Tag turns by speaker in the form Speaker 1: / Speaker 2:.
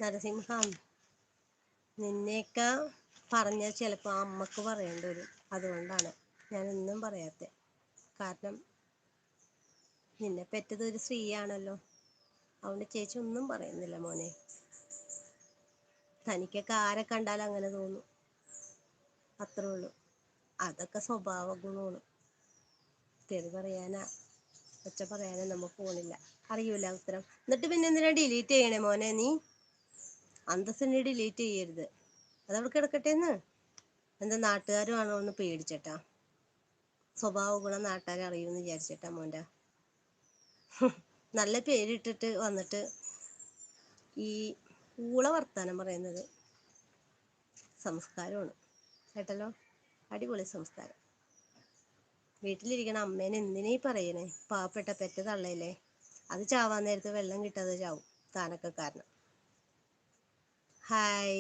Speaker 1: നരസിംഹം, നിന്നെയൊക്കെ പറഞ്ഞാൽ ചിലപ്പോൾ അമ്മക്ക് പറയേണ്ടി വരും. അതുകൊണ്ടാണ് ഞാനൊന്നും പറയാത്തത്. കാരണം നിന്നെ പെറ്റത് ഒരു സ്ത്രീയാണല്ലോ. അതുകൊണ്ട് ചേച്ചി ഒന്നും പറയുന്നില്ല മോനെ. തനിക്കൊക്കെ ആരെ കണ്ടാലും അങ്ങനെ തോന്നും, അത്രേ ഉള്ളൂ. അതൊക്കെ സ്വഭാവ ഗുണമാണ്. തെറി പറയാനാ ഒച്ച പറയാനും നമുക്ക് പോണില്ല. അറിയൂല ഉത്തരം. എന്നിട്ട് പിന്നെ എന്തിനാ ഡിലീറ്റ് ചെയ്യണേ മോനെ? നീ അന്തസ്സിനെ ഡിലീറ്റ് ചെയ്യരുത്. അതവിടെ കിടക്കട്ടേന്ന്. എന്താ നാട്ടുകാരും ആണോ എന്ന് പേടിച്ചിട്ടാ? സ്വഭാവ ഗുണം നാട്ടുകാരെ അറിയുമെന്ന് വിചാരിച്ചിട്ടാ മോൻ്റെ? നല്ല പേരിട്ടിട്ട് വന്നിട്ട് ഈ ഊള വർത്താനം പറയുന്നത് സംസ്കാരമാണ് കേട്ടല്ലോ. അടിപൊളി സംസ്കാരം. വീട്ടിലിരിക്കണ അമ്മേനെ എന്തിനീ പറയണേ? പാവപ്പെട്ട പെറ്റ തള്ളയില്ലേ, അത് ചാവാൻ നേരത്ത് വെള്ളം കിട്ടാതെ ചാവും താനൊക്കെ കാരണം. ഹായ്.